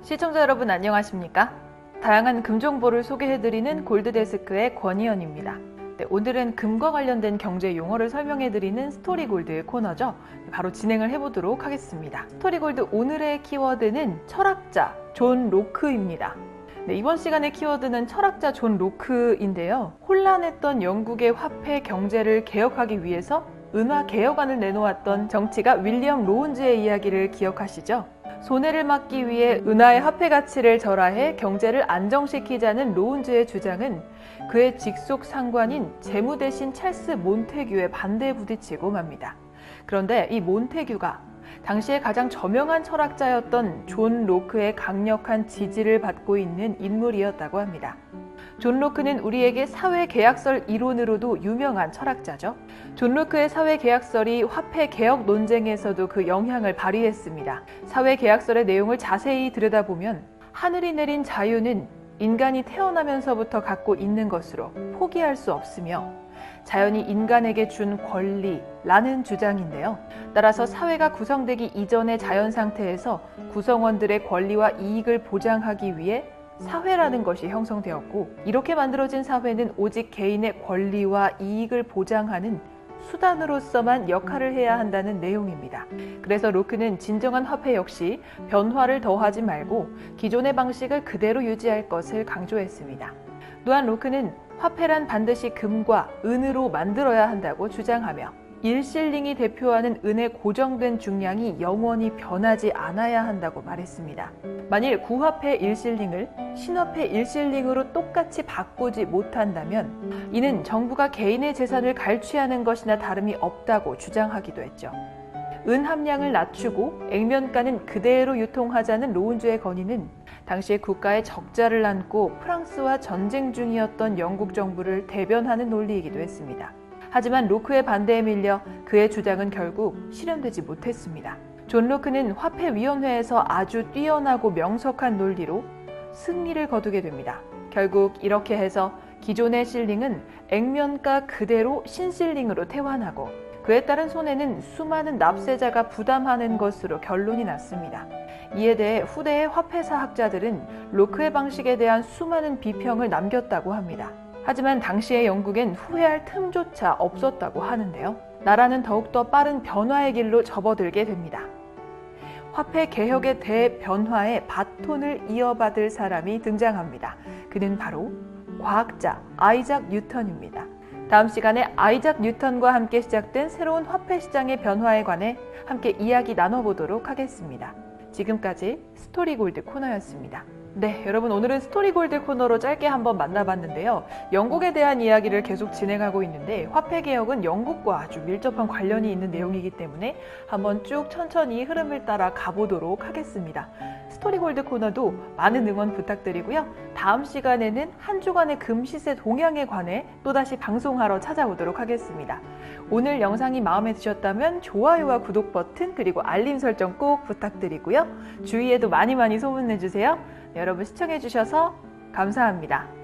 시청자 여러분 안녕하십니까? 다양한 금 정보를 소개해드리는 골드데스크의 권희연입니다. 네, 오늘은 금과 관련된 경제 용어를 설명해드리는 스토리골드 코너죠. 바로 진행을 해보도록 하겠습니다. 스토리골드 오늘의 키워드는 철학자 존 로크입니다. 네, 이번 시간의 키워드는 철학자 존 로크인데요. 혼란했던 영국의 화폐 경제를 개혁하기 위해서 은화 개혁안을 내놓았던 정치가 윌리엄 로운즈의 이야기를 기억하시죠? 손해를 막기 위해 은하의 화폐 가치를 절하해 경제를 안정시키자는 로운즈의 주장은 그의 직속 상관인 재무 대신 찰스 몬테규의 반대에 부딪히고 맙니다. 그런데 이 몬테규가 당시에 가장 저명한 철학자였던 존 로크의 강력한 지지를 받고 있는 인물이었다고 합니다. 존 로크는 우리에게 사회계약설 이론으로도 유명한 철학자죠. 존 로크의 사회계약설이 화폐 개혁 논쟁에서도 그 영향을 발휘했습니다. 사회계약설의 내용을 자세히 들여다보면 하늘이 내린 자유는 인간이 태어나면서부터 갖고 있는 것으로 포기할 수 없으며 자연이 인간에게 준 권리라는 주장인데요. 따라서 사회가 구성되기 이전의 자연 상태에서 구성원들의 권리와 이익을 보장하기 위해 사회라는 것이 형성되었고, 이렇게 만들어진 사회는 오직 개인의 권리와 이익을 보장하는 수단으로서만 역할을 해야 한다는 내용입니다. 그래서 로크는 진정한 화폐 역시 변화를 더하지 말고 기존의 방식을 그대로 유지할 것을 강조했습니다. 또한 로크는 화폐란 반드시 금과 은으로 만들어야 한다고 주장하며 1실링이 대표하는 은의 고정된 중량이 영원히 변하지 않아야 한다고 말했습니다. 만일 구화폐 1실링을 신화폐 1실링으로 똑같이 바꾸지 못한다면 이는 정부가 개인의 재산을 갈취하는 것이나 다름이 없다고 주장하기도 했죠. 은 함량을 낮추고 액면가는 그대로 유통하자는 로운즈의 건의는 당시에 국가의 적자를 안고 프랑스와 전쟁 중이었던 영국 정부를 대변하는 논리이기도 했습니다. 하지만 로크의 반대에 밀려 그의 주장은 결국 실현되지 못했습니다. 존 로크는 화폐위원회에서 아주 뛰어나고 명석한 논리로 승리를 거두게 됩니다. 결국 이렇게 해서 기존의 실링은 액면가 그대로 신실링으로 퇴환하고 그에 따른 손해는 수많은 납세자가 부담하는 것으로 결론이 났습니다. 이에 대해 후대의 화폐사 학자들은 로크의 방식에 대한 수많은 비평을 남겼다고 합니다. 하지만 당시의 영국엔 후회할 틈조차 없었다고 하는데요. 나라는 더욱더 빠른 변화의 길로 접어들게 됩니다. 화폐 개혁의 대변화의 바톤을 이어받을 사람이 등장합니다. 그는 바로 과학자 아이작 뉴턴입니다. 다음 시간에 아이작 뉴턴과 함께 시작된 새로운 화폐 시장의 변화에 관해 함께 이야기 나눠보도록 하겠습니다. 지금까지 스토리골드 코너였습니다. 네, 여러분 오늘은 스토리골드 코너로 짧게 한번 만나봤는데요. 영국에 대한 이야기를 계속 진행하고 있는데 화폐 개혁은 영국과 아주 밀접한 관련이 있는 내용이기 때문에 한번 쭉 천천히 흐름을 따라 가보도록 하겠습니다. 스토리골드 코너도 많은 응원 부탁드리고요. 다음 시간에는 한 주간의 금 시세 동향에 관해 또다시 방송하러 찾아오도록 하겠습니다. 오늘 영상이 마음에 드셨다면 좋아요와 구독 버튼 그리고 알림 설정 꼭 부탁드리고요. 주위에도 많이 소문내주세요. 여러분 시청해주셔서 감사합니다.